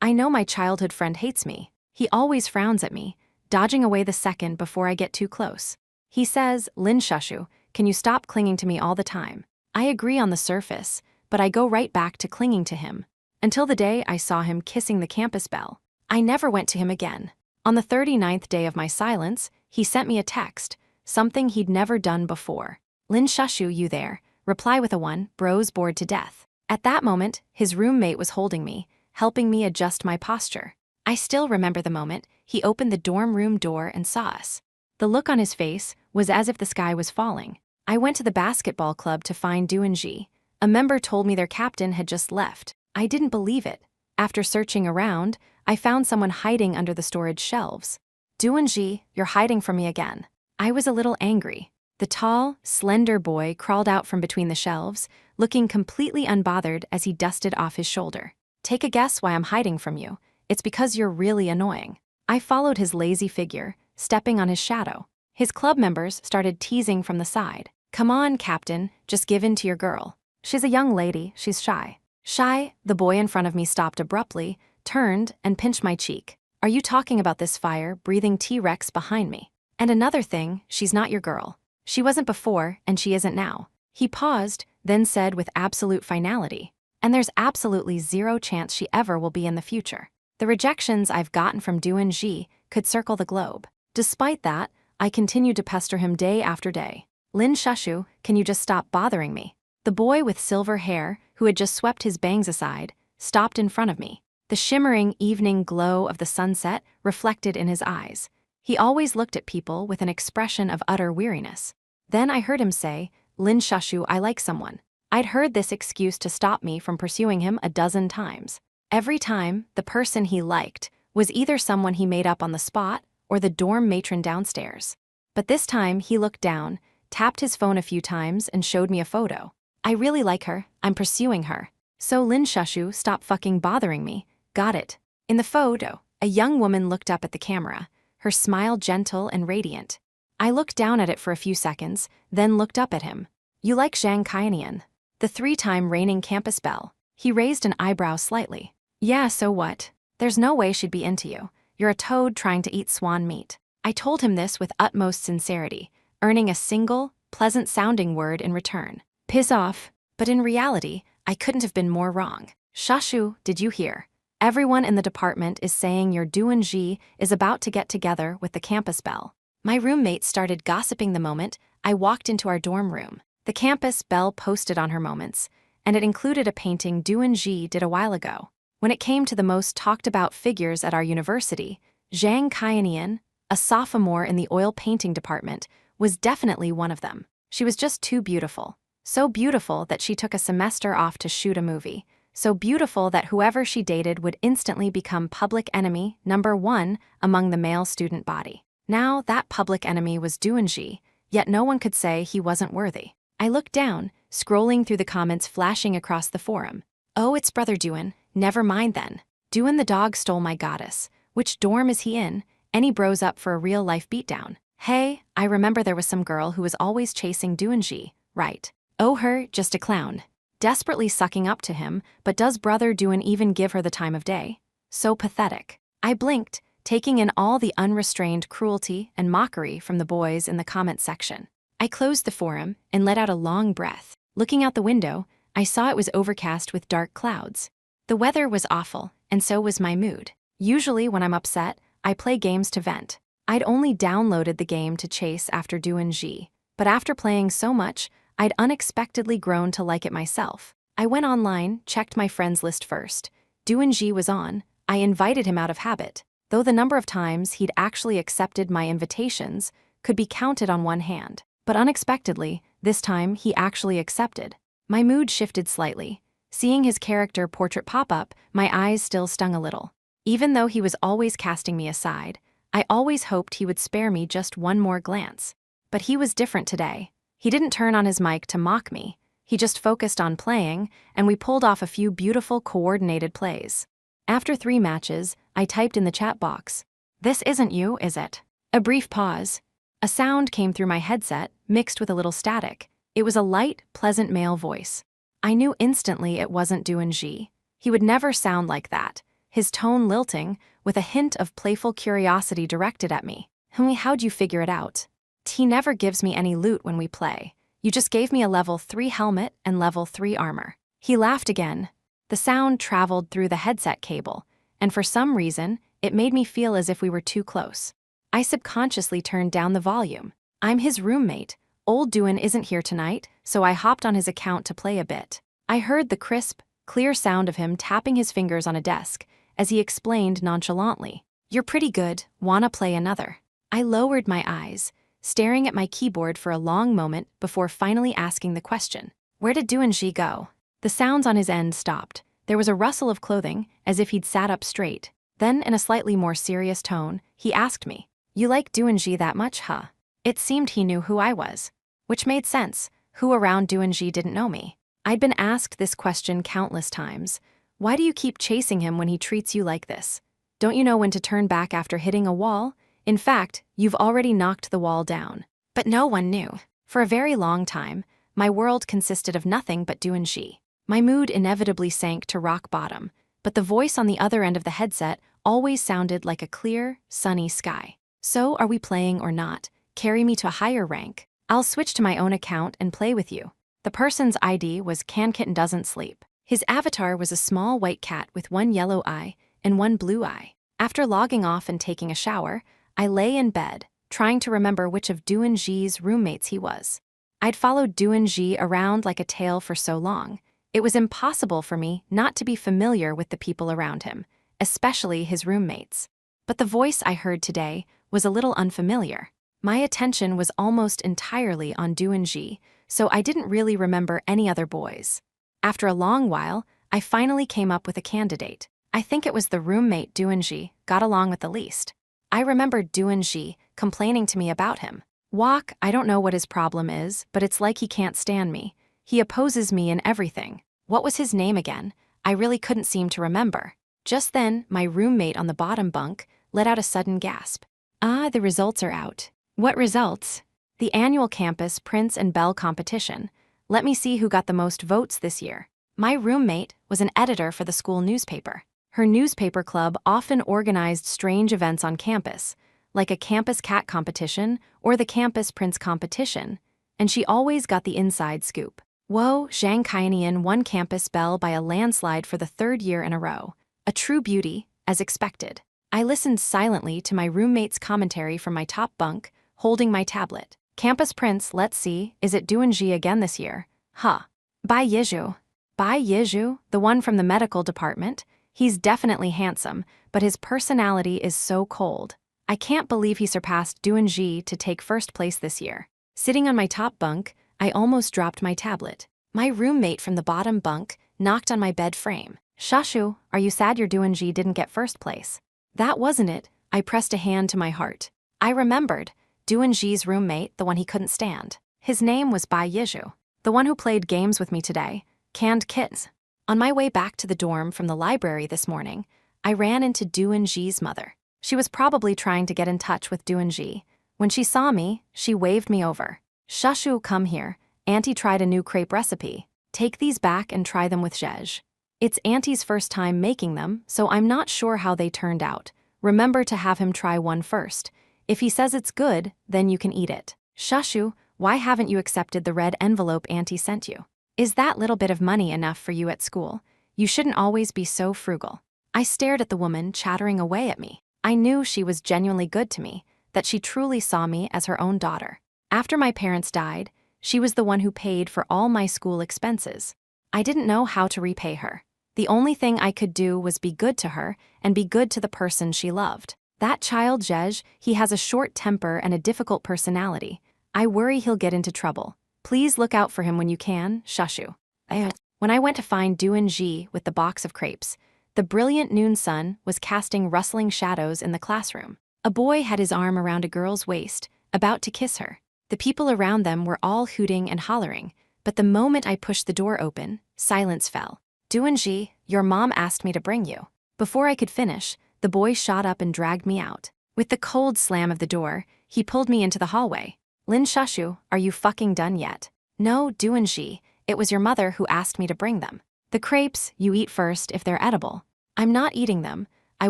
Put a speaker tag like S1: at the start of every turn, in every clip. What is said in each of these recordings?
S1: I know my childhood friend hates me. He always frowns at me, dodging away the second before I get too close. He says, Lin Shushu, can you stop clinging to me all the time? I agree on the surface, but I go right back to clinging to him. Until the day I saw him kissing the campus belle. I never went to him again. On the 39th day of my silence, he sent me a text, something he'd never done before. Lin Shushu, you there? Reply with a 1, bros bored to death. At that moment, his roommate was holding me, helping me adjust my posture. I still remember the moment he opened the dorm room door and saw us. The look on his face was as if the sky was falling. I went to the basketball club to find Duanji. A member told me their captain had just left. I didn't believe it. After searching around, I found someone hiding under the storage shelves. Duanji, you're hiding from me again. I was a little angry. The tall, slender boy crawled out from between the shelves, looking completely unbothered as he dusted off his shoulder. Take a guess why I'm hiding from you. It's because you're really annoying. I followed his lazy figure, stepping on his shadow. His club members started teasing from the side. Come on, Captain, just give in to your girl. She's a young lady, she's shy. Shy? The boy in front of me stopped abruptly, turned, and pinched my cheek. Are you talking about this fire-breathing T-Rex behind me? And another thing, she's not your girl. She wasn't before, and she isn't now. He paused, then said with absolute finality, and there's absolutely zero chance she ever will be in the future. The rejections I've gotten from Duanji could circle the globe. Despite that, I continued to pester him day after day. Lin Shushu, can you just stop bothering me? The boy with silver hair, who had just swept his bangs aside, stopped in front of me. The shimmering evening glow of the sunset reflected in his eyes. He always looked at people with an expression of utter weariness. Then I heard him say, Lin Shushu, I like someone. I'd heard this excuse to stop me from pursuing him a dozen times. Every time, the person he liked was either someone he made up on the spot or the dorm matron downstairs. But this time, he looked down, tapped his phone a few times, and showed me a photo. I really like her, I'm pursuing her. So Lin Shushu, stop fucking bothering me. Got it. In the photo, a young woman looked up at the camera, her smile gentle and radiant. I looked down at it for a few seconds, then looked up at him. You like Zhang Kaianian, the 3-time reigning campus belle. He raised an eyebrow slightly. Yeah, so what? There's no way she'd be into you. You're a toad trying to eat swan meat. I told him this with utmost sincerity, earning a single, pleasant-sounding word in return. Piss off. But in reality, I couldn't have been more wrong. Shushu, did you hear? Everyone in the department is saying your Duanji is about to get together with the campus belle. My roommate started gossiping the moment I walked into our dorm room. The campus belle posted on her moments, and it included a painting Duanji did a while ago. When it came to the most talked-about figures at our university, Zhang Kaianian, a sophomore in the oil painting department, was definitely one of them. She was just too beautiful. So beautiful that she took a semester off to shoot a movie. So beautiful that whoever she dated would instantly become public enemy #1 among the male student body. Now that public enemy was Duanji, yet no one could say he wasn't worthy. I looked down, scrolling through the comments flashing across the forum. Oh, it's brother Duan, never mind then. Duan the dog stole my goddess. Which dorm is he in? Any bros up for a real-life beatdown? Hey, I remember there was some girl who was always chasing Duanji, right? Oh, her, just a clown. Desperately sucking up to him, but does brother Duan even give her the time of day? So pathetic. I blinked, taking in all the unrestrained cruelty and mockery from the boys in the comment section. I closed the forum and let out a long breath. Looking out the window, I saw it was overcast with dark clouds. The weather was awful, and so was my mood. Usually when I'm upset, I play games to vent. I'd only downloaded the game to chase after Duanji, but after playing so much, I'd unexpectedly grown to like it myself. I went online, checked my friends list first. Duanji was on. I invited him out of habit, though the number of times he'd actually accepted my invitations could be counted on one hand. But unexpectedly, this time he actually accepted. My mood shifted slightly. Seeing his character portrait pop up, my eyes still stung a little. Even though he was always casting me aside, I always hoped he would spare me just one more glance. But he was different today. He didn't turn on his mic to mock me. He just focused on playing, and we pulled off a few beautiful coordinated plays. After 3 matches, I typed in the chat box, "This isn't you, is it?" A brief pause. A sound came through my headset, mixed with a little static. It was a light, pleasant male voice. I knew instantly it wasn't Duanji. He would never sound like that. his tone lilting, with a hint of playful curiosity directed at me. How'd you figure it out? He never gives me any loot when we play. You just gave me a level 3 helmet and level 3 armor. He laughed again. The sound traveled through the headset cable, and for some reason, it made me feel as if we were too close. I subconsciously turned down the volume. I'm his roommate. Old Duan isn't here tonight, so I hopped on his account to play a bit. I heard the crisp, clear sound of him tapping his fingers on a desk as he explained nonchalantly, "You're pretty good, wanna play another?" I lowered my eyes, staring at my keyboard for a long moment before finally asking the question, "Where did Duanji go?" The sounds on his end stopped. There was a rustle of clothing, as if he'd sat up straight. Then, in a slightly more serious tone, he asked me, "You like Duanji that much, huh?" It seemed he knew who I was. Which made sense. Who around Duanji didn't know me? I'd been asked this question countless times. Why do you keep chasing him when he treats you like this? Don't you know when to turn back after hitting a wall? In fact, you've already knocked the wall down. But no one knew. For a very long time, my world consisted of nothing but Duanji. My mood inevitably sank to rock bottom, but the voice on the other end of the headset always sounded like a clear, sunny sky. "So, are we playing or not? Carry me to a higher rank. I'll switch to my own account and play with you." The person's ID was Can Kitten Doesn't Sleep. His avatar was a small white cat with one yellow eye and one blue eye. After logging off and taking a shower, I lay in bed, trying to remember which of Duanji's roommates he was. I'd followed Duanji around like a tail for so long. It was impossible for me not to be familiar with the people around him, especially his roommates. But the voice I heard today was a little unfamiliar. My attention was almost entirely on Duanji, so I didn't really remember any other boys. After a long while, I finally came up with a candidate. I think it was the roommate Duanji got along with the least. I remembered Duanji complaining to me about him. "Wok, I don't know what his problem is, but it's like he can't stand me. He opposes me in everything." What was his name again? I really couldn't seem to remember. Just then, my roommate on the bottom bunk let out a sudden gasp. The results are out." "What results?" "The annual campus Prince and Belle competition. Let me see who got the most votes this year." My roommate was an editor for the school newspaper. Her newspaper club often organized strange events on campus, like a campus cat competition or the campus prince competition, and she always got the inside scoop. Whoa, Zhang Kaianian won Campus Belle by a landslide for the 3rd year in a row. A true beauty, as expected. I listened silently to my roommate's commentary from my top bunk, holding my tablet. "Campus Prince, let's see, is it Duanji again this year? Huh. Bai Yizhu." Bai Yizhu, the one from the medical department? He's definitely handsome, but his personality is so cold. I can't believe he surpassed Duanji to take 1st place this year. Sitting on my top bunk, I almost dropped my tablet. My roommate from the bottom bunk knocked on my bed frame. "Shushu, are you sad your Duanji didn't get 1st place?" That wasn't it. I pressed a hand to my heart. I remembered. Duanji's roommate, the one he couldn't stand. His name was Bai Yizhu, the one who played games with me today. Canned kittens. On my way back to the dorm from the library this morning, I ran into Duanji's mother. She was probably trying to get in touch with Duanji. When she saw me, she waved me over. "Shushu, come here. Auntie tried a new crepe recipe. Take these back and try them with Zhej. It's Auntie's first time making them, so I'm not sure how they turned out. Remember to have him try one first. If he says it's good, then you can eat it." "Shushu, why haven't you accepted the red envelope Auntie sent you? Is that little bit of money enough for you at school? You shouldn't always be so frugal." I stared at the woman chattering away at me. I knew she was genuinely good to me, that she truly saw me as her own daughter. After my parents died, she was the one who paid for all my school expenses. I didn't know how to repay her. The only thing I could do was be good to her and be good to the person she loved. That child Zhej, he has a short temper and a difficult personality. I worry he'll get into trouble. Please look out for him when you can, Shushu. When I went to find Duanji with the box of crepes, the brilliant noon sun was casting rustling shadows in the classroom. A boy had his arm around a girl's waist, about to kiss her. The people around them were all hooting and hollering, but the moment I pushed the door open, silence fell. "Duanji, your mom asked me to bring you." Before I could finish, the boy shot up and dragged me out. With the cold slam of the door, he pulled me into the hallway. "Lin Shushu, are you fucking done yet?" "No, Duanji, it was your mother who asked me to bring them. The crepes, you eat first if they're edible." I'm not eating them. I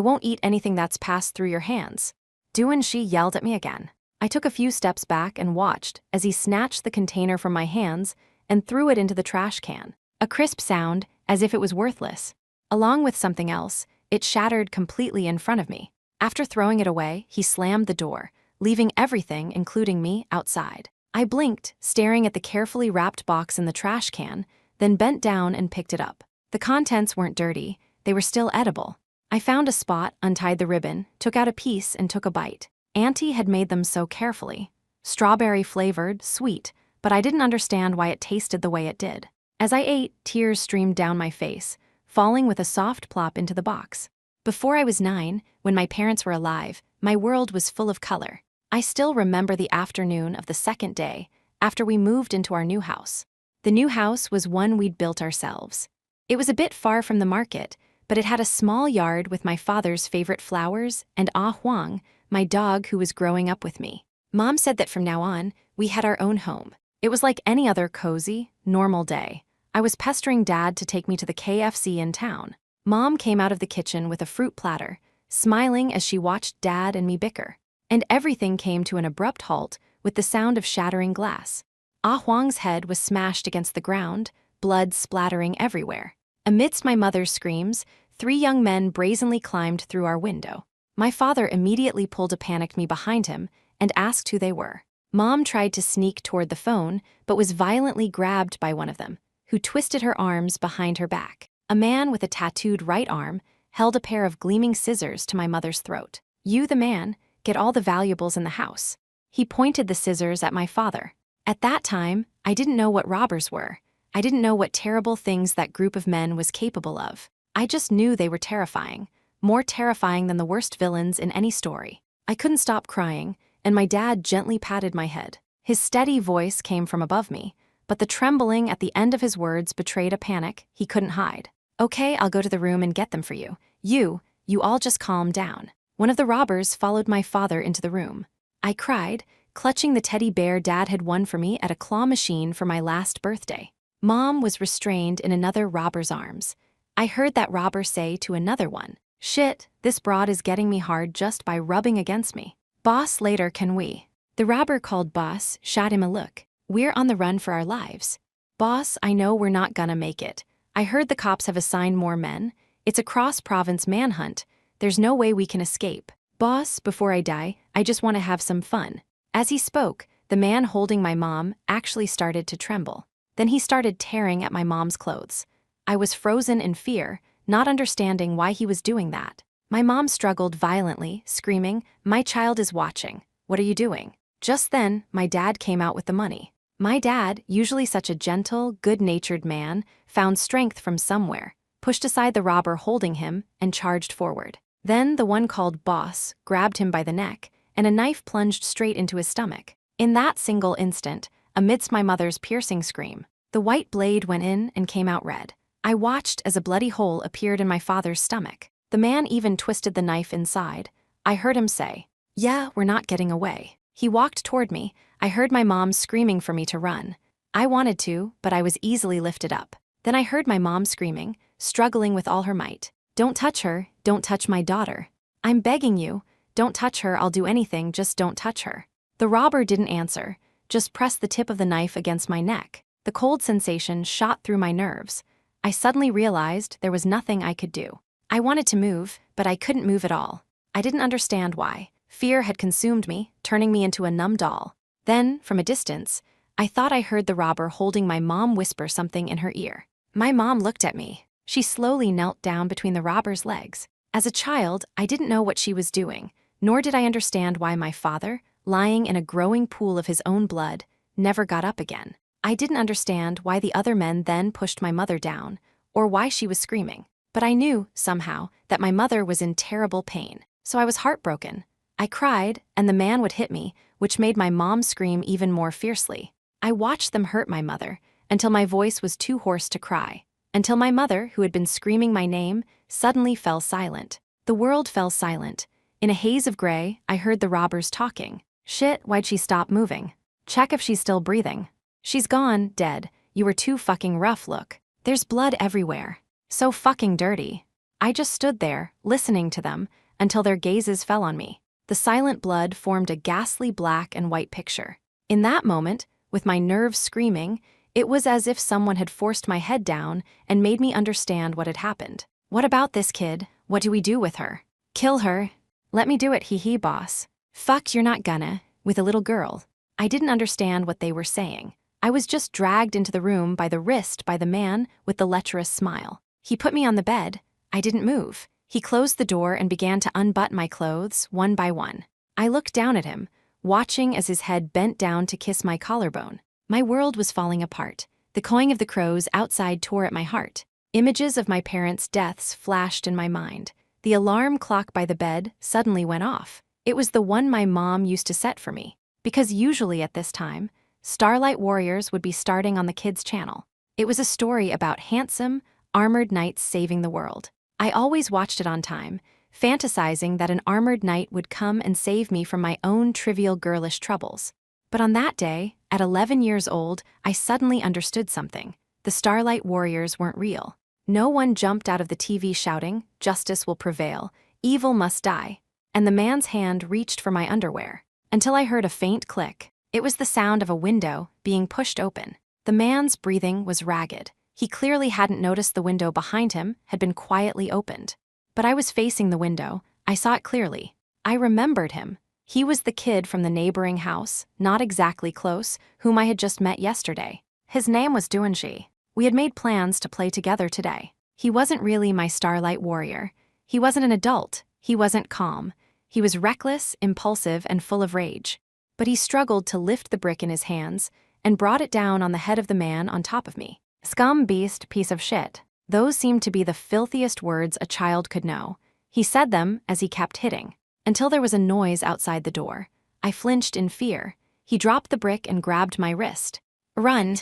S1: won't eat anything that's passed through your hands. Doan Shi yelled at me again. I took a few steps back and watched as he snatched the container from my hands and threw it into the trash can. A crisp sound, as if it was worthless. Along with something else, it shattered completely in front of me. After throwing it away, he slammed the door, leaving everything, including me, outside. I blinked, staring at the carefully wrapped box in the trash can, then bent down and picked it up. The contents weren't dirty, they were still edible. I found a spot, untied the ribbon, took out a piece and took a bite. Auntie had made them so carefully. Strawberry flavored, sweet, but I didn't understand why it tasted the way it did. As I ate, tears streamed down my face, falling with a soft plop into the box. Before I was 9, when my parents were alive, my world was full of color. I still remember the afternoon of the second day, after we moved into our new house. The new house was one we'd built ourselves. It was a bit far from the market, but it had a small yard with my father's favorite flowers and Ah Huang, my dog who was growing up with me. Mom said that from now on, we had our own home. It was like any other cozy, normal day. I was pestering Dad to take me to the KFC in town. Mom came out of the kitchen with a fruit platter, smiling as she watched Dad and me bicker. And everything came to an abrupt halt with the sound of shattering glass. Ah Huang's head was smashed against the ground, blood splattering everywhere. Amidst my mother's screams, 3 young men brazenly climbed through our window. My father immediately pulled a panicked me behind him and asked who they were. Mom tried to sneak toward the phone, but was violently grabbed by one of them, who twisted her arms behind her back. A man with a tattooed right arm held a pair of gleaming scissors to my mother's throat. "You, the man, get all the valuables in the house." He pointed the scissors at my father. At that time, I didn't know what robbers were. I didn't know what terrible things that group of men was capable of. I just knew they were terrifying, more terrifying than the worst villains in any story. I couldn't stop crying, and my dad gently patted my head. His steady voice came from above me, but the trembling at the end of his words betrayed a panic he couldn't hide. "Okay, I'll go to the room and get them for you. You all just calm down." One of the robbers followed my father into the room. I cried, clutching the teddy bear Dad had won for me at a claw machine for my last birthday. Mom was restrained in another robber's arms. I heard that robber say to another one, "Shit, this broad is getting me hard just by rubbing against me. Boss, later can we?" The robber called Boss shot him a look. "We're on the run for our lives." "Boss, I know we're not gonna make it. I heard the cops have assigned more men. It's a cross-province manhunt. There's no way we can escape. Boss, before I die, I just want to have some fun." As he spoke, the man holding my mom actually started to tremble. Then he started tearing at my mom's clothes. I was frozen in fear, not understanding why he was doing that. My mom struggled violently, screaming, "My child is watching. What are you doing?" Just then, my dad came out with the money. My dad, usually such a gentle, good-natured man, found strength from somewhere, pushed aside the robber holding him, and charged forward. Then the one called Boss grabbed him by the neck, and a knife plunged straight into his stomach. In that single instant, amidst my mother's piercing scream, the white blade went in and came out red. I watched as a bloody hole appeared in my father's stomach. The man even twisted the knife inside. I heard him say, "Yeah, we're not getting away." He walked toward me. I heard my mom screaming for me to run. I wanted to, but I was easily lifted up. Then I heard my mom screaming, struggling with all her might. "Don't touch her, don't touch my daughter. I'm begging you, don't touch her, I'll do anything, just don't touch her." The robber didn't answer, just pressed the tip of the knife against my neck. The cold sensation shot through my nerves. I suddenly realized there was nothing I could do. I wanted to move, but I couldn't move at all. I didn't understand why. Fear had consumed me, turning me into a numb doll. Then, from a distance, I thought I heard the robber holding my mom whisper something in her ear. My mom looked at me. She slowly knelt down between the robber's legs. As a child, I didn't know what she was doing, nor did I understand why my father, lying in a growing pool of his own blood, never got up again. I didn't understand why the other men then pushed my mother down, or why she was screaming. But I knew, somehow, that my mother was in terrible pain, so I was heartbroken. I cried, and the man would hit me, which made my mom scream even more fiercely. I watched them hurt my mother, until my voice was too hoarse to cry. Until my mother, who had been screaming my name, suddenly fell silent. The world fell silent. In a haze of gray, I heard the robbers talking. "Shit, why'd she stop moving? Check if she's still breathing. She's gone, dead. You were too fucking rough, look. There's blood everywhere. So fucking dirty." I just stood there, listening to them, until their gazes fell on me. The silent blood formed a ghastly black and white picture. In that moment, with my nerves screaming, it was as if someone had forced my head down and made me understand what had happened. What about this kid? What do we do with her? Kill her? Let me do it, hee boss. Fuck, you're not gonna, with a little girl. I didn't understand what they were saying. I was just dragged into the room by the wrist by the man with the lecherous smile. He put me on the bed. I didn't move. He closed the door and began to unbutton my clothes, one by one. I looked down at him, watching as his head bent down to kiss my collarbone. My world was falling apart. The cawing of the crows outside tore at my heart. Images of my parents' deaths flashed in my mind. The alarm clock by the bed suddenly went off. It was the one my mom used to set for me, because usually at this time, Starlight Warriors would be starting on the kids' channel. It was a story about handsome, armored knights saving the world. I always watched it on time, fantasizing that an armored knight would come and save me from my own trivial girlish troubles. But on that day, at 11 years old, I suddenly understood something. The Starlight Warriors weren't real. No one jumped out of the TV shouting, "Justice will prevail, evil must die," and the man's hand reached for my underwear, until I heard a faint click. It was the sound of a window being pushed open. The man's breathing was ragged. He clearly hadn't noticed the window behind him had been quietly opened. But I was facing the window. I saw it clearly. I remembered him. He was the kid from the neighboring house, not exactly close, whom I had just met yesterday. His name was Duanji. We had made plans to play together today. He wasn't really my Starlight Warrior. He wasn't an adult. He wasn't calm. He was reckless, impulsive, and full of rage. But he struggled to lift the brick in his hands and brought it down on the head of the man on top of me. Scum, beast, piece of shit. Those seemed to be the filthiest words a child could know. He said them as he kept hitting, until there was a noise outside the door. I flinched in fear. He dropped the brick and grabbed my wrist. "Run,"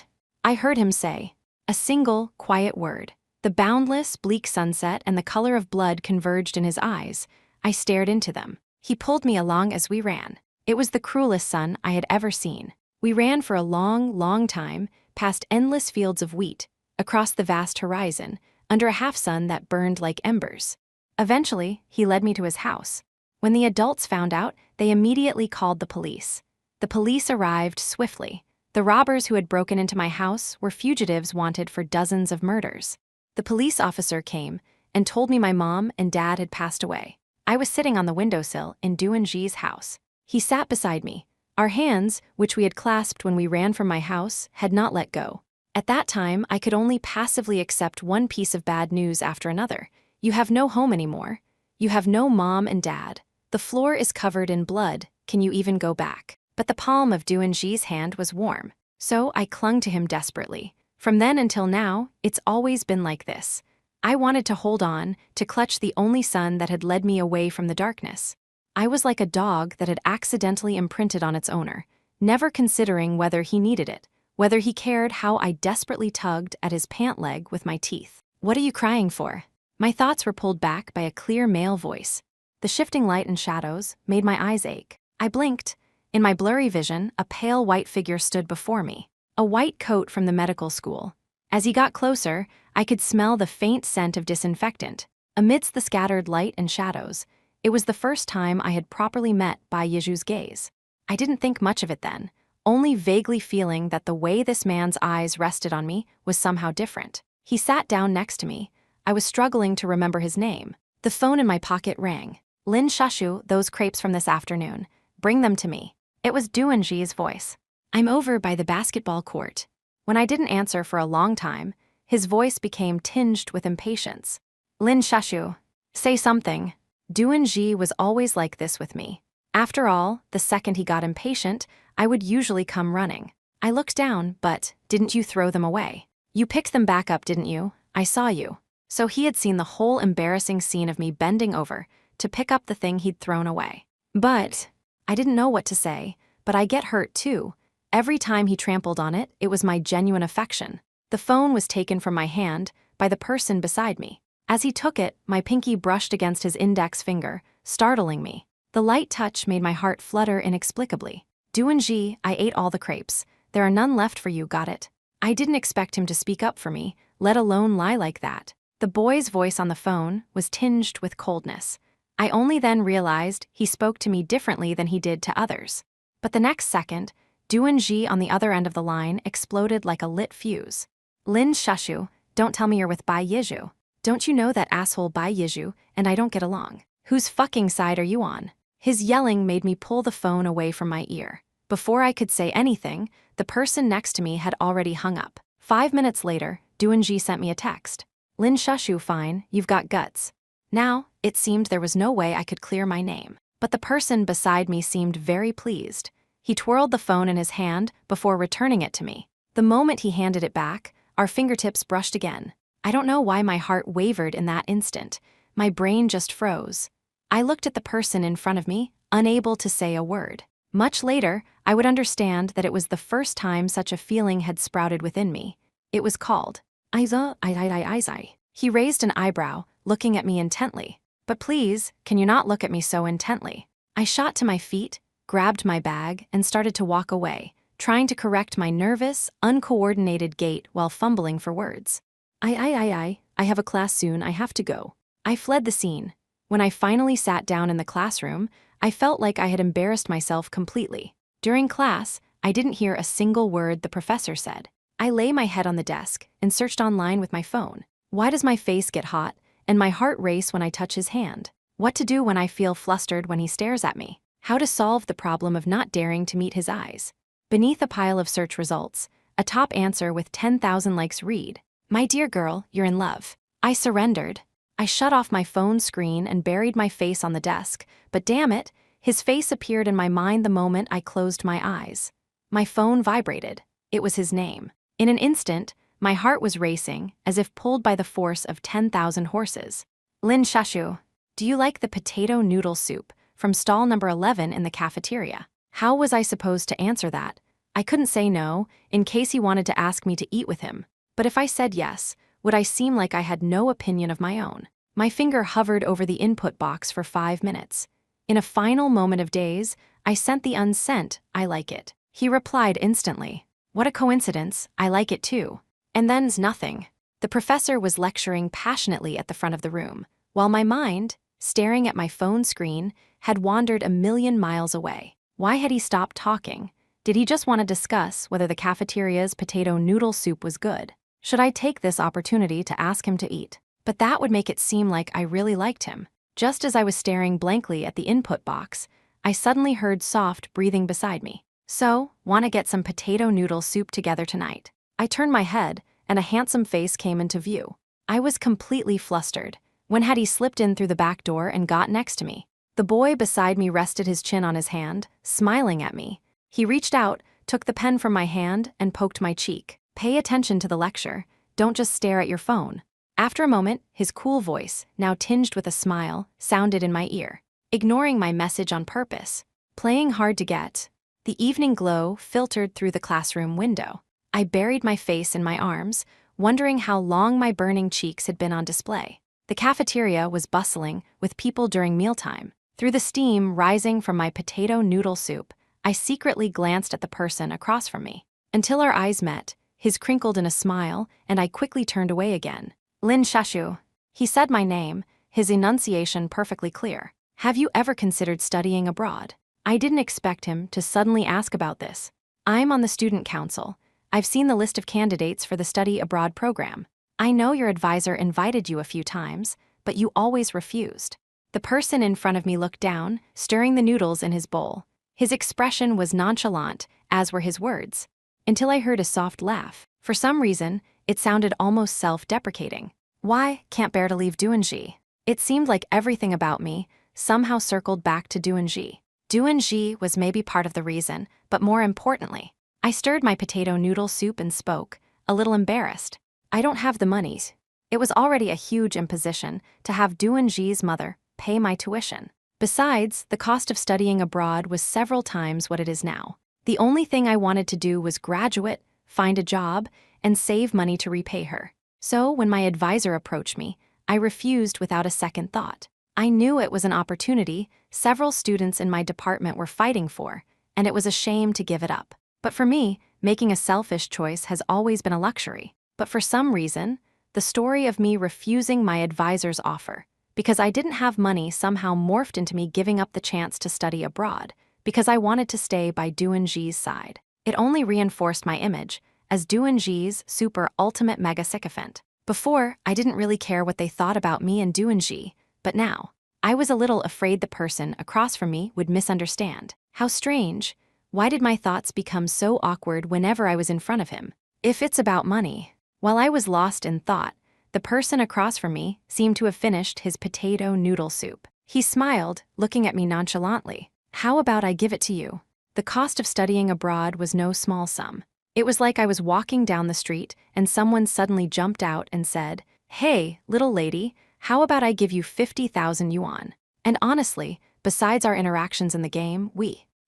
S1: I heard him say. A single, quiet word. The boundless, bleak sunset and the color of blood converged in his eyes. I stared into them. He pulled me along as we ran. It was the cruelest sun I had ever seen. We ran for a long, long time, past endless fields of wheat, across the vast horizon, under a half-sun that burned like embers. Eventually, he led me to his house. When the adults found out, they immediately called the police. The police arrived swiftly. The robbers who had broken into my house were fugitives wanted for dozens of murders. The police officer came and told me my mom and dad had passed away. I was sitting on the windowsill in Duanji's house. He sat beside me. Our hands, which we had clasped when we ran from my house, had not let go. At that time, I could only passively accept one piece of bad news after another. You have no home anymore. You have no mom and dad. The floor is covered in blood. Can you even go back? But the palm of Duanji's hand was warm, so I clung to him desperately. From then until now, it's always been like this. I wanted to hold on, to clutch the only sun that had led me away from the darkness. I was like a dog that had accidentally imprinted on its owner, never considering whether he needed it, whether he cared how I desperately tugged at his pant leg with my teeth. "What are you crying for?" My thoughts were pulled back by a clear male voice. The shifting light and shadows made my eyes ache. I blinked. In my blurry vision, a pale white figure stood before me, a white coat from the medical school. As he got closer, I could smell the faint scent of disinfectant. Amidst the scattered light and shadows, it was the first time I had properly met Bai Yiju's gaze. I didn't think much of it then, only vaguely feeling that the way this man's eyes rested on me was somehow different. He sat down next to me. I was struggling to remember his name. The phone in my pocket rang. "Lin Shushu, those crepes from this afternoon. Bring them to me." It was Duanji's voice. "I'm over by the basketball court." When I didn't answer for a long time, his voice became tinged with impatience. "Lin Shushu, say something." Duanji was always like this with me. After all, the second he got impatient, I would usually come running. I looked down, but "Didn't you throw them away? You picked them back up, didn't you? I saw you." So he had seen the whole embarrassing scene of me bending over to pick up the thing he'd thrown away. But I didn't know what to say, but I get hurt too. Every time he trampled on it, it was my genuine affection. The phone was taken from my hand by the person beside me. As he took it, my pinky brushed against his index finger, startling me. The light touch made my heart flutter inexplicably. "Duanji, I ate all the crepes. There are none left for you, got it?" I didn't expect him to speak up for me, let alone lie like that. The boy's voice on the phone was tinged with coldness. I only then realized he spoke to me differently than he did to others. But the next second, Duanji on the other end of the line exploded like a lit fuse. Lin Shushu, don't tell me you're with Bai Yizhu. Don't you know that asshole Bai Yizhu and I don't get along? Whose fucking side are you on? His yelling made me pull the phone away from my ear. Before I could say anything, the person next to me had already hung up. 5 minutes later, Duanji sent me a text. Lin Shushu, fine, you've got guts. Now, it seemed there was no way I could clear my name. But the person beside me seemed very pleased. He twirled the phone in his hand before returning it to me. The moment he handed it back, our fingertips brushed again. I don't know why my heart wavered in that instant. My brain just froze. I looked at the person in front of me, unable to say a word. Much later, I would understand that it was the first time such a feeling had sprouted within me. It was called I. He raised an eyebrow, looking at me intently. But please, can you not look at me so intently? I shot to my feet, grabbed my bag, and started to walk away, trying to correct my nervous, uncoordinated gait while fumbling for words. I have a class soon, I have to go. I fled the scene. When I finally sat down in the classroom, I felt like I had embarrassed myself completely. During class, I didn't hear a single word the professor said. I lay my head on the desk and searched online with my phone. Why does my face get hot and my heart race when I touch his hand? What to do when I feel flustered when he stares at me? How to solve the problem of not daring to meet his eyes? Beneath a pile of search results, a top answer with 10,000 likes read, "My dear girl, you're in love." I surrendered. I shut off my phone screen and buried my face on the desk, but damn it, his face appeared in my mind the moment I closed my eyes. My phone vibrated. It was his name. In an instant, my heart was racing, as if pulled by the force of 10,000 horses. Lin Shushu, do you like the potato noodle soup from stall number 11 in the cafeteria? How was I supposed to answer that? I couldn't say no, in case he wanted to ask me to eat with him. But if I said yes, would I seem like I had no opinion of my own? My finger hovered over the input box for 5 minutes. In a final moment of daze, I sent the unsent, "I like it." He replied instantly. What a coincidence, I like it too. And then's nothing. The professor was lecturing passionately at the front of the room, while my mind, staring at my phone screen, had wandered a million miles away. Why had he stopped talking? Did he just want to discuss whether the cafeteria's potato noodle soup was good? Should I take this opportunity to ask him to eat? But that would make it seem like I really liked him. Just as I was staring blankly at the input box, I suddenly heard soft breathing beside me. So, want to get some potato noodle soup together tonight? I turned my head, and a handsome face came into view. I was completely flustered. When had he slipped in through the back door and got next to me? The boy beside me rested his chin on his hand, smiling at me. He reached out, took the pen from my hand, and poked my cheek. Pay attention to the lecture. Don't just stare at your phone. After a moment, his cool voice, now tinged with a smile, sounded in my ear. Ignoring my message on purpose. Playing hard to get. The evening glow filtered through the classroom window. I buried my face in my arms, wondering how long my burning cheeks had been on display. The cafeteria was bustling with people during mealtime. Through the steam rising from my potato noodle soup, I secretly glanced at the person across from me. Until our eyes met, his crinkled in a smile, and I quickly turned away again. Lin Shushu. He said my name, his enunciation perfectly clear. Have you ever considered studying abroad? I didn't expect him to suddenly ask about this. I'm on the student council. I've seen the list of candidates for the study abroad program. I know your advisor invited you a few times, but you always refused. The person in front of me looked down, stirring the noodles in his bowl. His expression was nonchalant, as were his words. Until I heard a soft laugh. For some reason, it sounded almost self-deprecating. Why, can't bear to leave Duanji. It seemed like everything about me somehow circled back to Duanji. Duanji was maybe part of the reason, but more importantly, I stirred my potato noodle soup and spoke, a little embarrassed. I don't have the monies. It was already a huge imposition to have Duanji's mother pay my tuition. Besides, the cost of studying abroad was several times what it is now. The only thing I wanted to do was graduate, find a job, and save money to repay her. So when my advisor approached me, I refused without a second thought. I knew it was an opportunity several students in my department were fighting for, and it was a shame to give it up. But for me, making a selfish choice has always been a luxury. But for some reason, the story of me refusing my advisor's offer. Because I didn't have money somehow morphed into me giving up the chance to study abroad, because I wanted to stay by Doenji's side. It only reinforced my image as Doenji's super ultimate mega sycophant. Before, I didn't really care what they thought about me and Doenji, but now, I was a little afraid the person across from me would misunderstand. How strange. Why did my thoughts become so awkward whenever I was in front of him? If it's about money. While I was lost in thought, the person across from me seemed to have finished his potato noodle soup. He smiled, looking at me nonchalantly. How about I give it to you? The cost of studying abroad was no small sum. It was like I was walking down the street and someone suddenly jumped out and said, "Hey, little lady, how about I give you 50,000 yuan? And honestly, besides our interactions in the game,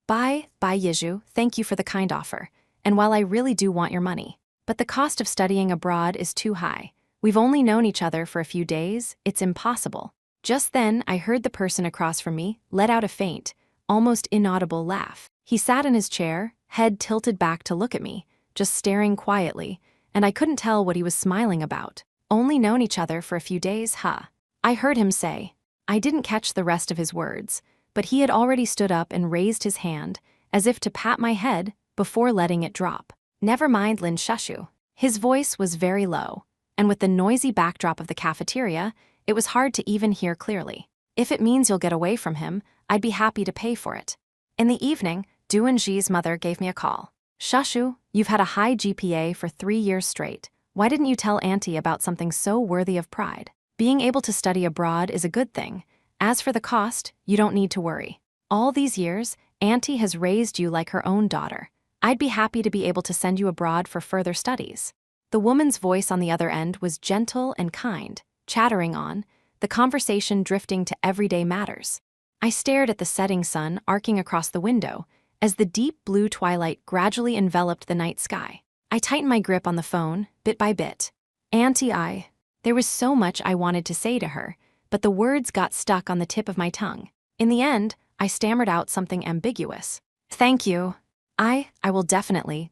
S1: Bye, Yizhu, thank you for the kind offer. And while I really do want your money, but the cost of studying abroad is too high. We've only known each other for a few days, it's impossible." Just then, I heard the person across from me let out a faint, almost inaudible laugh. He sat in his chair, head tilted back to look at me, just staring quietly, and I couldn't tell what he was smiling about. Only known each other for a few days, huh? I heard him say. I didn't catch the rest of his words, but he had already stood up and raised his hand, as if to pat my head, before letting it drop. Never mind, Lin Shushu. His voice was very low, and with the noisy backdrop of the cafeteria, it was hard to even hear clearly. If it means you'll get away from him, I'd be happy to pay for it. In the evening, Doenji's mother gave me a call. Shushu, you've had a high GPA for 3 years straight. Why didn't you tell Auntie about something so worthy of pride? Being able to study abroad is a good thing. As for the cost, you don't need to worry. All these years, Auntie has raised you like her own daughter. I'd be happy to be able to send you abroad for further studies. The woman's voice on the other end was gentle and kind, chattering on, the conversation drifting to everyday matters. I stared at the setting sun arcing across the window as the deep blue twilight gradually enveloped the night sky. I tightened my grip on the phone, bit by bit. Auntie, there was so much I wanted to say to her, but the words got stuck on the tip of my tongue. In the end, I stammered out something ambiguous. Thank you. I will definitely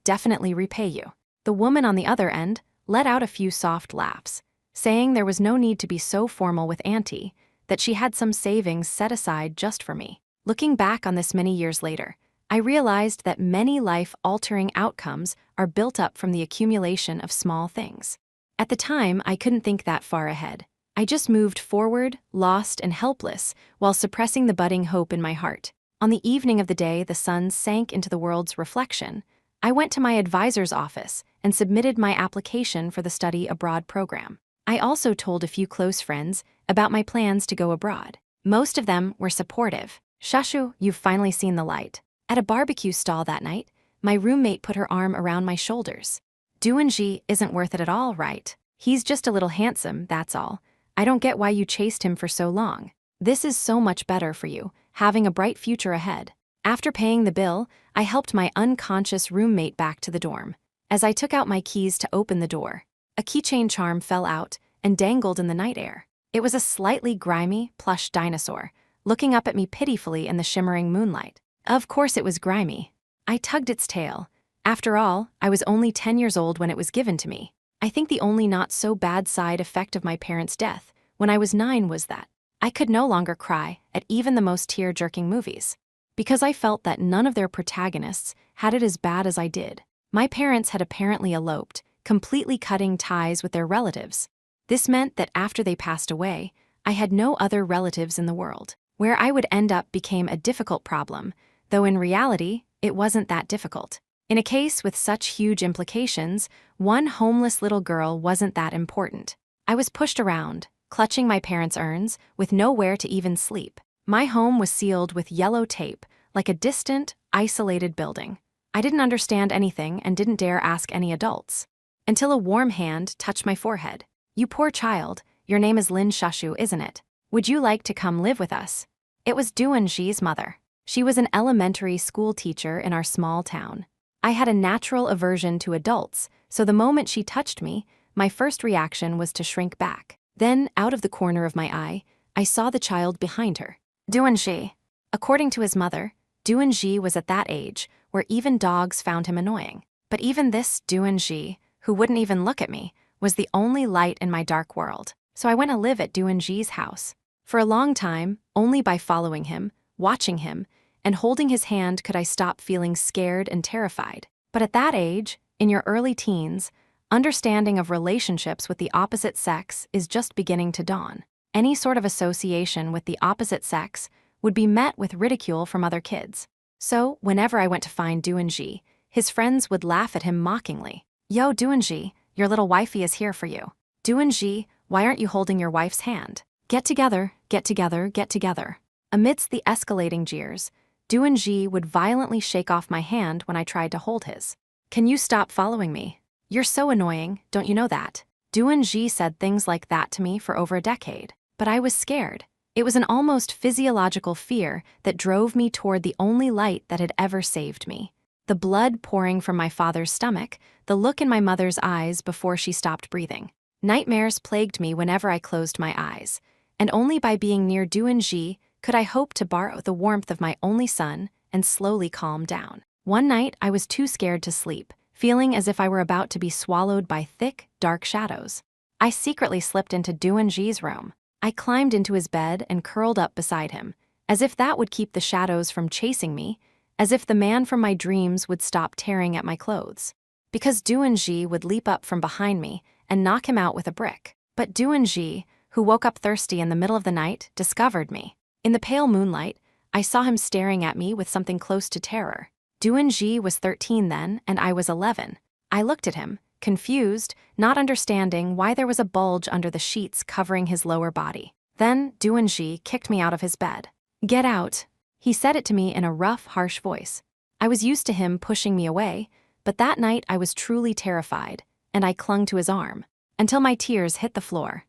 S1: repay you. The woman on the other end let out a few soft laughs, saying there was no need to be so formal with Auntie, that she had some savings set aside just for me. Looking back on this many years later, I realized that many life-altering outcomes are built up from the accumulation of small things. At the time, I couldn't think that far ahead. I just moved forward, lost and helpless, while suppressing the budding hope in my heart. On the evening of the day the sun sank into the world's reflection, I went to my advisor's office and submitted my application for the study abroad program. I also told a few close friends about my plans to go abroad. Most of them were supportive. Shushu, you've finally seen the light. At a barbecue stall that night, my roommate put her arm around my shoulders. Doenji isn't worth it at all, right? He's just a little handsome, that's all. I don't get why you chased him for so long. This is so much better for you, having a bright future ahead. After paying the bill, I helped my unconscious roommate back to the dorm. As I took out my keys to open the door, a keychain charm fell out and dangled in the night air. It was a slightly grimy, plush dinosaur, looking up at me pitifully in the shimmering moonlight. Of course it was grimy. I tugged its tail. After all, I was only 10 years old when it was given to me. I think the only not-so-bad side effect of my parents' death when I was 9 was that I could no longer cry at even the most tear-jerking movies, because I felt that none of their protagonists had it as bad as I did. My parents had apparently eloped, completely cutting ties with their relatives. This meant that after they passed away, I had no other relatives in the world. Where I would end up became a difficult problem, though in reality, it wasn't that difficult. In a case with such huge implications, one homeless little girl wasn't that important. I was pushed around, clutching my parents' urns, with nowhere to even sleep. My home was sealed with yellow tape, like a distant, isolated building. I didn't understand anything and didn't dare ask any adults. Until a warm hand touched my forehead. You poor child, your name is Lin Shushu, isn't it? Would you like to come live with us? It was Doenji's mother. She was an elementary school teacher in our small town. I had a natural aversion to adults, so the moment she touched me, my first reaction was to shrink back. Then, out of the corner of my eye, I saw the child behind her. Doenji. According to his mother, Doenji was at that age where even dogs found him annoying. But even this Doenji, who wouldn't even look at me, was the only light in my dark world. So I went to live at Doonji's house. For a long time, only by following him, watching him, and holding his hand could I stop feeling scared and terrified. But at that age, in your early teens, understanding of relationships with the opposite sex is just beginning to dawn. Any sort of association with the opposite sex would be met with ridicule from other kids. So, whenever I went to find Doonji, his friends would laugh at him mockingly. "Yo, Doonji, your little wifey is here for you. Doonji, why aren't you holding your wife's hand? Get together, get together, get together." Amidst the escalating jeers, Doonji would violently shake off my hand when I tried to hold his. "Can you stop following me? You're so annoying, don't you know that?" Doonji said things like that to me for over a decade. But I was scared. It was an almost physiological fear that drove me toward the only light that had ever saved me. The blood pouring from my father's stomach, the look in my mother's eyes before she stopped breathing. Nightmares plagued me whenever I closed my eyes, and only by being near Doonji could I hope to borrow the warmth of my only son and slowly calm down. One night, I was too scared to sleep, feeling as if I were about to be swallowed by thick, dark shadows. I secretly slipped into Doonji's room. I climbed into his bed and curled up beside him, as if that would keep the shadows from chasing me, as if the man from my dreams would stop tearing at my clothes. Because Doonji would leap up from behind me and knock him out with a brick. But Doonji, who woke up thirsty in the middle of the night, discovered me. In the pale moonlight, I saw him staring at me with something close to terror. Doonji was 13 then, and I was 11. I looked at him, confused, not understanding why there was a bulge under the sheets covering his lower body. Then Doonji kicked me out of his bed. "Get out." He said it to me in a rough, harsh voice. I was used to him pushing me away, but that night I was truly terrified, and I clung to his arm, until my tears hit the floor.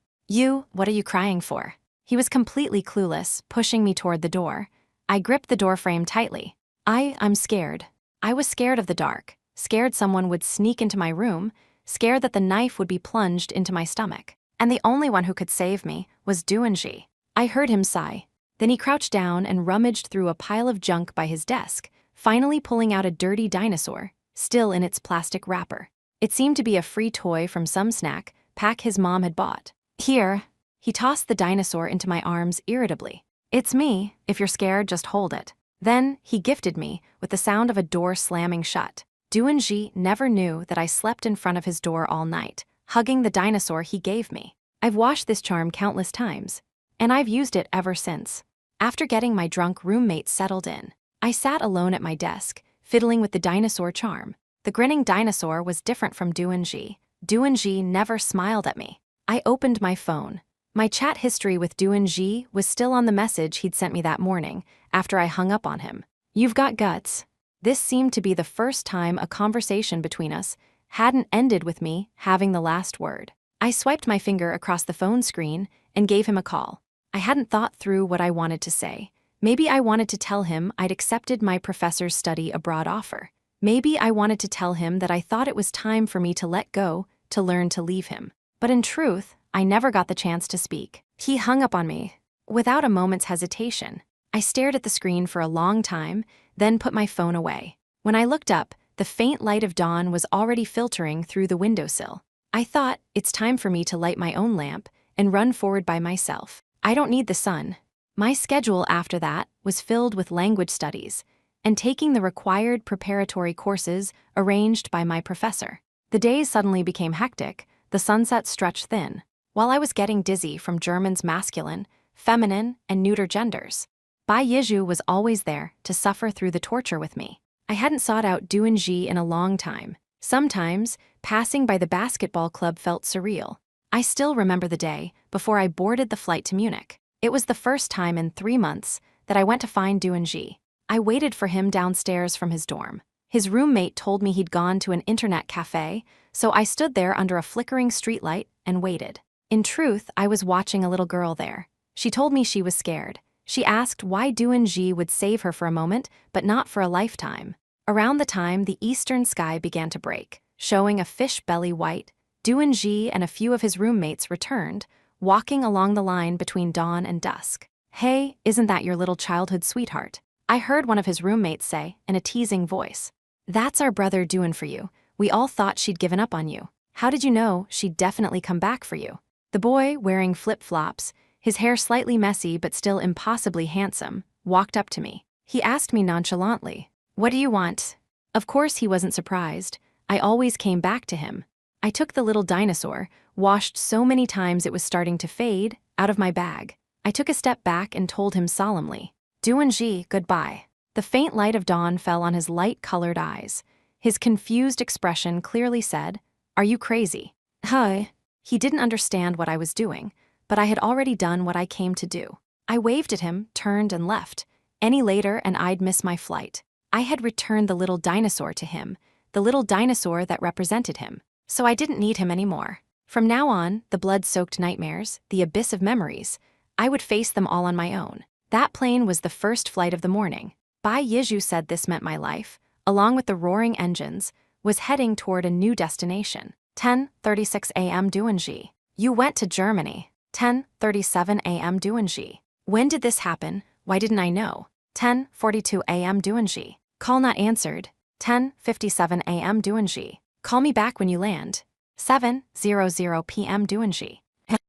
S1: What are you crying for?" He was completely clueless, pushing me toward the door. I gripped the doorframe tightly. I'm scared. I was scared of the dark, scared someone would sneak into my room, scared that the knife would be plunged into my stomach. And the only one who could save me was Doonji. I heard him sigh. Then he crouched down and rummaged through a pile of junk by his desk, finally pulling out a dirty dinosaur, still in its plastic wrapper. It seemed to be a free toy from some snack pack his mom had bought. "Here." He tossed the dinosaur into my arms irritably. "It's me. If you're scared, just hold it." Then he gifted me with the sound of a door slamming shut. Doonji never knew that I slept in front of his door all night, hugging the dinosaur he gave me. I've washed this charm countless times, and I've used it ever since. After getting my drunk roommate settled in, I sat alone at my desk, fiddling with the dinosaur charm. The grinning dinosaur was different from Doonji. Doonji never smiled at me. I opened my phone. My chat history with Doonji was still on the message he'd sent me that morning, after I hung up on him. "You've got guts." This seemed to be the first time a conversation between us hadn't ended with me having the last word. I swiped my finger across the phone screen and gave him a call. I hadn't thought through what I wanted to say. Maybe I wanted to tell him I'd accepted my professor's study abroad offer. Maybe I wanted to tell him that I thought it was time for me to let go, to learn to leave him. But in truth, I never got the chance to speak. He hung up on me, without a moment's hesitation. I stared at the screen for a long time, then put my phone away. When I looked up, the faint light of dawn was already filtering through the windowsill. I thought, it's time for me to light my own lamp and run forward by myself. I don't need the sun. My schedule after that was filled with language studies and taking the required preparatory courses arranged by my professor. The days suddenly became hectic, the sunset stretched thin, while I was getting dizzy from German's masculine, feminine, and neuter genders. Bai Yizhu was always there to suffer through the torture with me. I hadn't sought out Doonji in a long time. Sometimes, passing by the basketball club felt surreal. I still remember the day before I boarded the flight to Munich. It was the first time in 3 months that I went to find Doonji. I waited for him downstairs from his dorm. His roommate told me he'd gone to an internet cafe, so I stood there under a flickering streetlight and waited. In truth, I was watching a little girl there. She told me she was scared. She asked why Doonji would save her for a moment, but not for a lifetime. Around the time the eastern sky began to break, showing a fish belly white, Doonji and a few of his roommates returned, walking along the line between dawn and dusk. "Hey, isn't that your little childhood sweetheart?" I heard one of his roommates say in a teasing voice. "That's our brother doing for you. We all thought she'd given up on you. How did you know she'd definitely come back for you? The boy, wearing flip-flops, his hair slightly messy but still impossibly handsome, walked up to me. He asked me nonchalantly, "What do you want?" Of course he wasn't surprised. I always came back to him. I took the little dinosaur, washed so many times it was starting to fade, out of my bag. I took a step back and told him solemnly, "Duanji, goodbye." The faint light of dawn fell on his light-colored eyes. His confused expression clearly said, "Are you crazy?" Hi. He didn't understand what I was doing, but I had already done what I came to do. I waved at him, turned, and left. Any later and I'd miss my flight. I had returned the little dinosaur to him, the little dinosaur that represented him. So I didn't need him anymore. From now on, the blood-soaked nightmares, the abyss of memories, I would face them all on my own. That plane was the first flight of the morning. Bai Yizhu said this meant my life, along with the roaring engines, was heading toward a new destination. 10:36 a.m. Duanji. You went to Germany. 10:37 a.m. Duanji. When did this happen? Why didn't I know? 10:42 a.m. Duanji. Call not answered. 10:57 a.m. Duanji. Call me back when you land. 7:00 p.m. Duanji.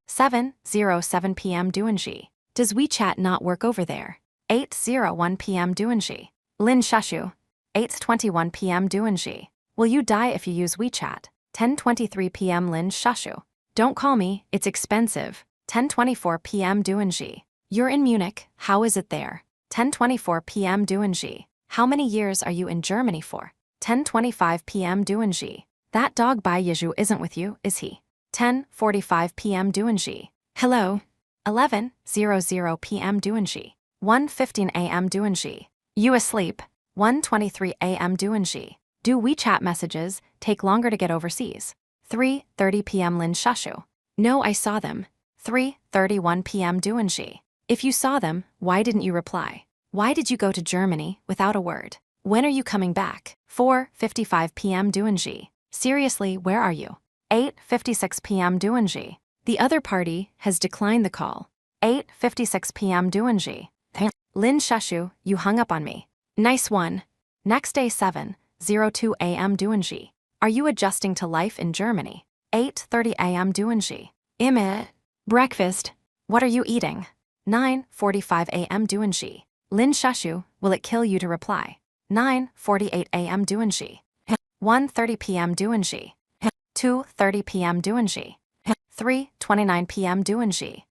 S1: 7:07 p.m. Duanji. Does WeChat not work over there? 8:01 p.m. Duanji. Lin Shushu. 8:21 p.m. Duanji. Will you die if you use WeChat? 10:23 p.m. Lin Shushu. Don't call me, it's expensive. 10:24 p.m. Duanji. You're in Munich, how is it there? 10:24 p.m. Duanji. How many years are you in Germany for? 10:25 p.m. Duanji. That dog Bai Yizhu isn't with you, is he? 10:45 p.m. Duanji. Hello. 11:00 p.m. Duanji. 1:15 a.m. Duanji. You asleep? 1:23 a.m. Duanji. Do WeChat messages take longer to get overseas? 3:30 p.m. Lin Shushu. No, I saw them. 3:31 p.m. Duanji. If you saw them, why didn't you reply? Why did you go to Germany without a word? When are you coming back? 4:55 p.m. Duanji. Seriously, where are you? 8:56 p.m. Duanji. The other party has declined the call. 8:56 p.m. Duanji. Lin Shushu, you hung up on me. Nice one. Next day 7:02 a.m. Duanji. Are you adjusting to life in Germany? 8:30 a.m. Duanji. Breakfast. What are you eating? 9:45 a.m. Duanji. Lin Shushu, will it kill you to reply? 9:48 a.m. Duanji. 1:30 p.m. Duanji. 2:30 p.m. Duanji. 3:29 p.m. Duanji.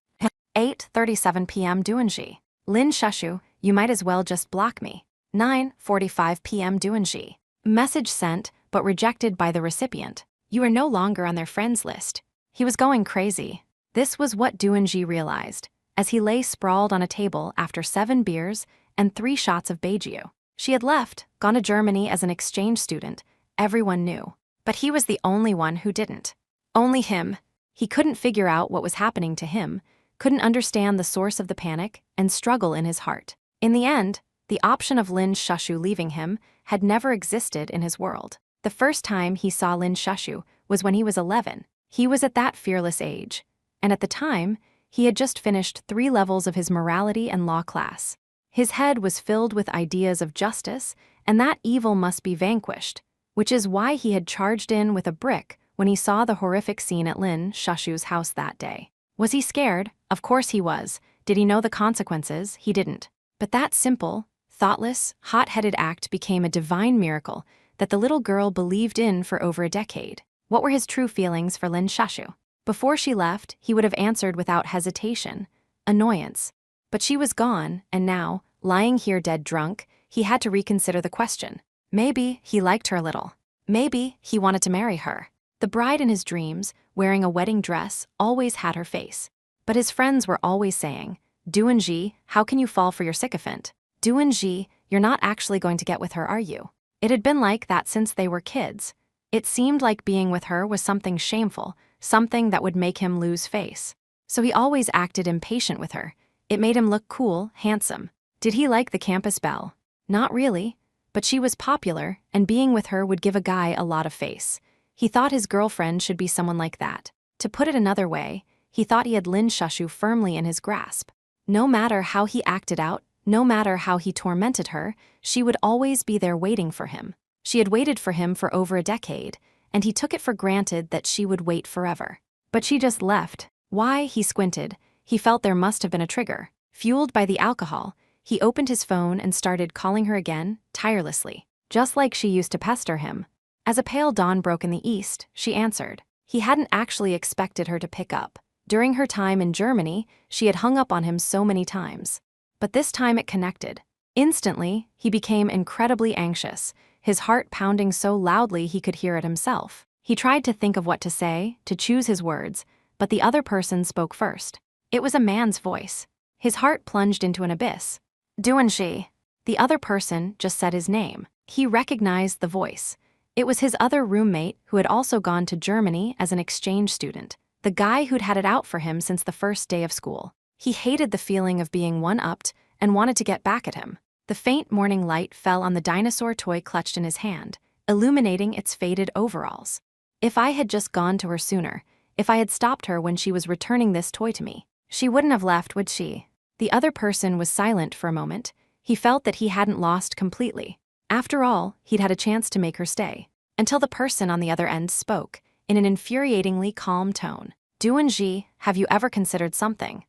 S1: 8:37 p.m. Duanji. Lin Shushu, you might as well just block me. 9:45 p.m. Duanji. Message sent, but rejected by the recipient. You are no longer on their friends list. He was going crazy. This was what Duanji realized, as he lay sprawled on a table after 7 beers and 3 shots of Beiju. She had left, gone to Germany as an exchange student, everyone knew. But he was the only one who didn't. Only him. He couldn't figure out what was happening to him, couldn't understand the source of the panic and struggle in his heart. In the end, the option of Lin Shushu leaving him had never existed in his world. The first time he saw Lin Shushu was when he was 11. He was at that fearless age. And at the time, he had just finished 3 levels of his morality and law class. His head was filled with ideas of justice, and that evil must be vanquished, which is why he had charged in with a brick when he saw the horrific scene at Lin Shushu's house that day. Was he scared? Of course he was. Did he know the consequences? He didn't. But that simple, thoughtless, hot-headed act became a divine miracle that the little girl believed in for over a decade. What were his true feelings for Lin Shushu? Before she left, he would have answered without hesitation, annoyance. But she was gone, and now, lying here dead drunk, he had to reconsider the question. Maybe he liked her a little. Maybe he wanted to marry her. The bride in his dreams, wearing a wedding dress, always had her face. But his friends were always saying, Duanji, how can you fall for your sycophant? Duanji, you're not actually going to get with her, are you? It had been like that since they were kids. It seemed like being with her was something shameful, something that would make him lose face. So he always acted impatient with her. It made him look cool, handsome. Did he like the campus belle? Not really. But she was popular, and being with her would give a guy a lot of face. He thought his girlfriend should be someone like that. To put it another way, he thought he had Lin Shushu firmly in his grasp. No matter how he acted out, no matter how he tormented her, she would always be there waiting for him. She had waited for him for over a decade, and he took it for granted that she would wait forever. But she just left. Why? He squinted. He felt there must have been a trigger. Fueled by the alcohol, he opened his phone and started calling her again, tirelessly, just like she used to pester him. As a pale dawn broke in the east, she answered. He hadn't actually expected her to pick up. During her time in Germany, she had hung up on him so many times. But this time it connected. Instantly, he became incredibly anxious, his heart pounding so loudly he could hear it himself. He tried to think of what to say, to choose his words, but the other person spoke first. It was a man's voice. His heart plunged into an abyss. Duanxi. The other person just said his name. He recognized the voice. It was his other roommate who had also gone to Germany as an exchange student, the guy who'd had it out for him since the first day of school. He hated the feeling of being one-upped and wanted to get back at him. The faint morning light fell on the dinosaur toy clutched in his hand, illuminating its faded overalls. If I had just gone to her sooner, if I had stopped her when she was returning this toy to me, she wouldn't have left, would she? The other person was silent for a moment. He felt that he hadn't lost completely. After all, he'd had a chance to make her stay. Until the person on the other end spoke, in an infuriatingly calm tone. Duanxi, have you ever considered something?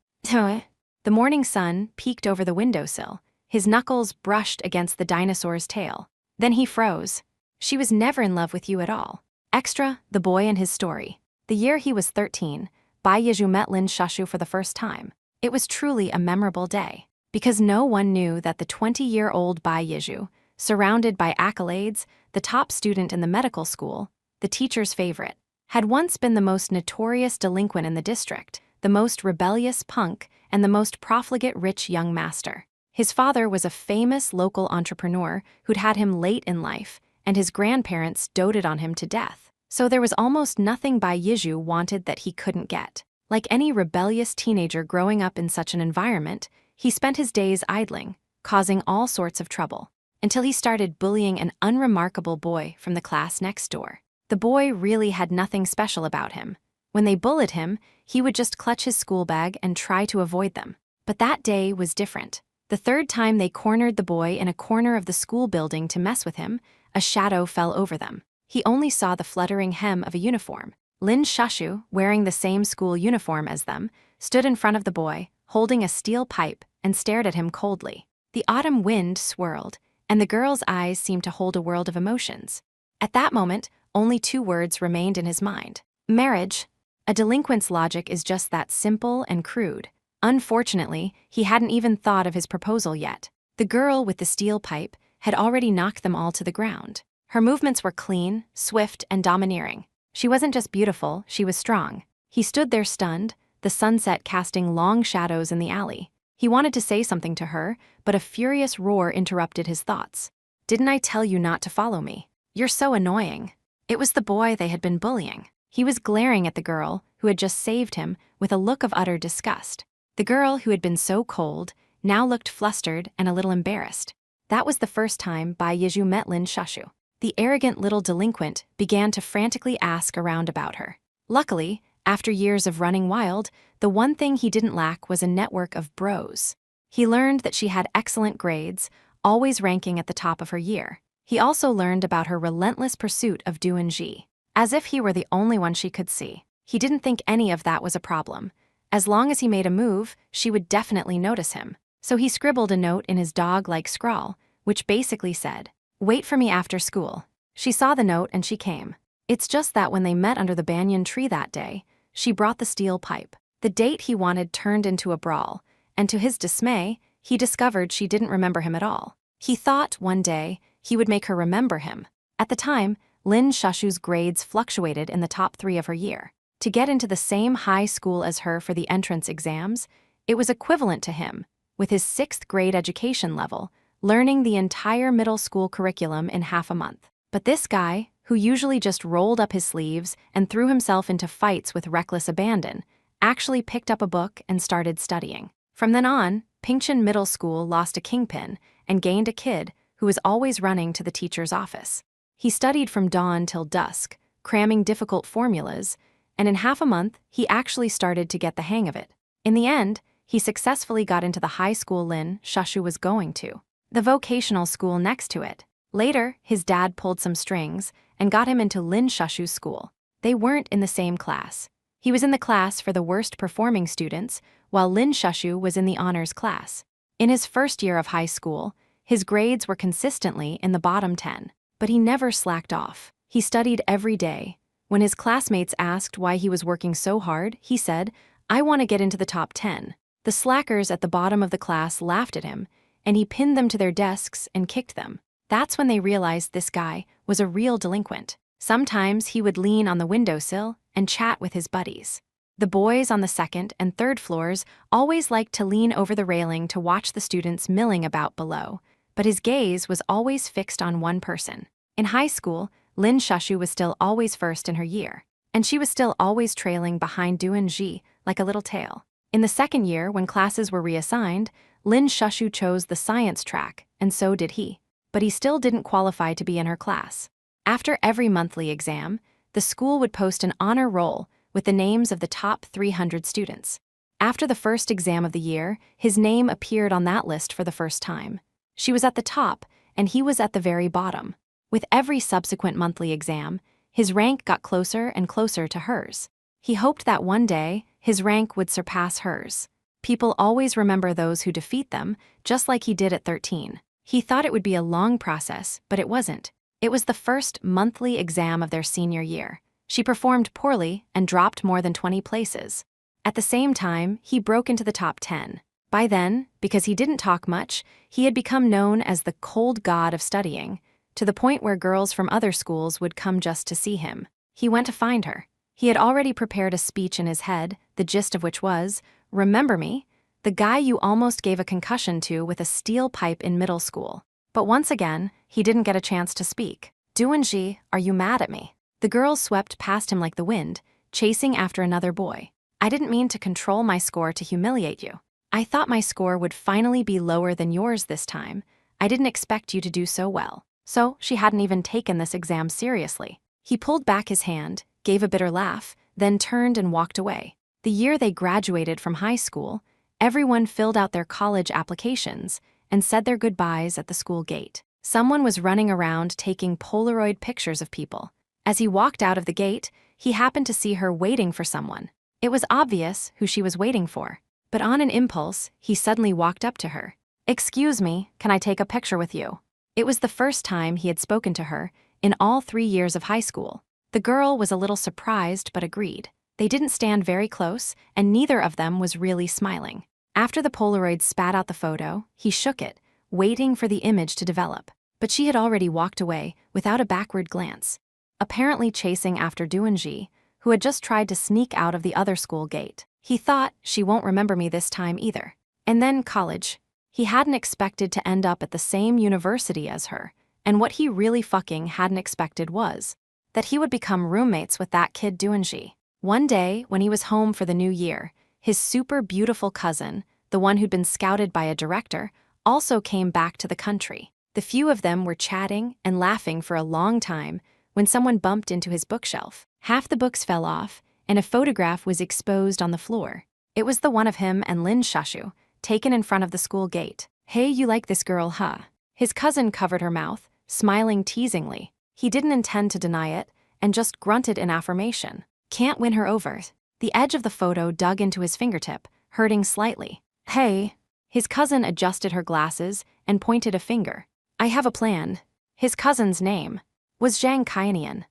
S1: The morning sun peeked over the windowsill. His knuckles brushed against the dinosaur's tail. Then he froze. She was never in love with you at all. Extra, the boy and his story. The year he was 13, Bai Yizhu met Lin Shushu for the first time. It was truly a memorable day, because no one knew that the 20-year-old Bai Yizhu, surrounded by accolades, the top student in the medical school, the teacher's favorite, had once been the most notorious delinquent in the district, the most rebellious punk, and the most profligate rich young master. His father was a famous local entrepreneur who'd had him late in life, and his grandparents doted on him to death. So there was almost nothing Bai Yizhu wanted that he couldn't get. Like any rebellious teenager growing up in such an environment, he spent his days idling, causing all sorts of trouble, until he started bullying an unremarkable boy from the class next door. The boy really had nothing special about him. When they bullied him, he would just clutch his school bag and try to avoid them. But that day was different. The third time they cornered the boy in a corner of the school building to mess with him, a shadow fell over them. He only saw the fluttering hem of a uniform. Lin Shushu, wearing the same school uniform as them, stood in front of the boy, holding a steel pipe, and stared at him coldly. The autumn wind swirled, and the girl's eyes seemed to hold a world of emotions. At that moment, only 2 words remained in his mind. Marriage. A delinquent's logic is just that simple and crude. Unfortunately, he hadn't even thought of his proposal yet. The girl with the steel pipe had already knocked them all to the ground. Her movements were clean, swift, and domineering. She wasn't just beautiful, she was strong. He stood there stunned, the sunset casting long shadows in the alley. He wanted to say something to her, but a furious roar interrupted his thoughts. Didn't I tell you not to follow me? You're so annoying. It was the boy they had been bullying. He was glaring at the girl, who had just saved him, with a look of utter disgust. The girl, who had been so cold, now looked flustered and a little embarrassed. That was the first time Bai Yizhu met Lin Shushu. The arrogant little delinquent began to frantically ask around about her. Luckily, after years of running wild, the one thing he didn't lack was a network of bros. He learned that she had excellent grades, always ranking at the top of her year. He also learned about her relentless pursuit of Duanxi. As if he were the only one she could see. He didn't think any of that was a problem. As long as he made a move, she would definitely notice him. So he scribbled a note in his dog-like scrawl, which basically said, "Wait for me after school." She saw the note and she came. It's just that when they met under the banyan tree that day, she brought the steel pipe. The date he wanted turned into a brawl, and to his dismay, he discovered she didn't remember him at all. He thought, one day, he would make her remember him. At the time, Lin Shushu's grades fluctuated in the top 3 of her year. To get into the same high school as her for the entrance exams, it was equivalent to him, with his 6th grade education level, learning the entire middle school curriculum in half a month. But this guy, who usually just rolled up his sleeves and threw himself into fights with reckless abandon, actually picked up a book and started studying. From then on, Pingchen Middle School lost a kingpin and gained a kid who was always running to the teacher's office. He studied from dawn till dusk, cramming difficult formulas, and in half a month, he actually started to get the hang of it. In the end, he successfully got into the high school Lin Shushu was going to, the vocational school next to it. Later, his dad pulled some strings and got him into Lin Shushu's school. They weren't in the same class. He was in the class for the worst performing students, while Lin Shushu was in the honors class. In his first year of high school, his grades were consistently in the bottom 10, but he never slacked off. He studied every day. When his classmates asked why he was working so hard, he said, "I want to get into the top 10. The slackers at the bottom of the class laughed at him, and he pinned them to their desks and kicked them. That's when they realized this guy was a real delinquent. Sometimes he would lean on the windowsill and chat with his buddies. The boys on the second and third floors always liked to lean over the railing to watch the students milling about below, but his gaze was always fixed on one person. In high school, Lin Shushu was still always first in her year, and she was still always trailing behind Duan-ji like a little tail. In the second year, when classes were reassigned, Lin Shushu chose the science track, and so did he. But he still didn't qualify to be in her class. After every monthly exam, the school would post an honor roll with the names of the top 300 students. After the first exam of the year, his name appeared on that list for the first time. She was at the top, and he was at the very bottom. With every subsequent monthly exam, his rank got closer and closer to hers. He hoped that one day, his rank would surpass hers. People always remember those who defeat them, just like he did at 13. He thought it would be a long process, but it wasn't. It was the first monthly exam of their senior year. She performed poorly and dropped more than 20 places. At the same time, he broke into the top 10. By then, because he didn't talk much, he had become known as the cold god of studying, to the point where girls from other schools would come just to see him. He went to find her. He had already prepared a speech in his head, the gist of which was, "Remember me? The guy you almost gave a concussion to with a steel pipe in middle school." But once again, he didn't get a chance to speak. "Duan-ji, are you mad at me?" The girl swept past him like the wind, chasing after another boy. "I didn't mean to control my score to humiliate you. I thought my score would finally be lower than yours this time. I didn't expect you to do so well." So she hadn't even taken this exam seriously. He pulled back his hand, gave a bitter laugh, then turned and walked away. The year they graduated from high school, everyone filled out their college applications and said their goodbyes at the school gate. Someone was running around taking Polaroid pictures of people. As he walked out of the gate, he happened to see her waiting for someone. It was obvious who she was waiting for, but on an impulse, he suddenly walked up to her. "Excuse me, can I take a picture with you?" It was the first time he had spoken to her in all 3 years of high school. The girl was a little surprised but agreed. They didn't stand very close, and neither of them was really smiling. After the Polaroid spat out the photo, he shook it, waiting for the image to develop. But she had already walked away without a backward glance, apparently chasing after Duan-ji, who had just tried to sneak out of the other school gate. He thought, "She won't remember me this time either." And then college. He hadn't expected to end up at the same university as her, and what he really fucking hadn't expected was that he would become roommates with that kid Duan-ji. One day, when he was home for the new year, his super beautiful cousin, the one who'd been scouted by a director, also came back to the country. The few of them were chatting and laughing for a long time when someone bumped into his bookshelf. Half the books fell off, and a photograph was exposed on the floor. It was the one of him and Lin Shushu, taken in front of the school gate. "Hey, you like this girl, huh?" His cousin covered her mouth, smiling teasingly. He didn't intend to deny it, and just grunted in affirmation. "Can't win her over." The edge of the photo dug into his fingertip, hurting slightly. "Hey." His cousin adjusted her glasses and pointed a finger. "I have a plan." His cousin's name was Zhang Kaianian.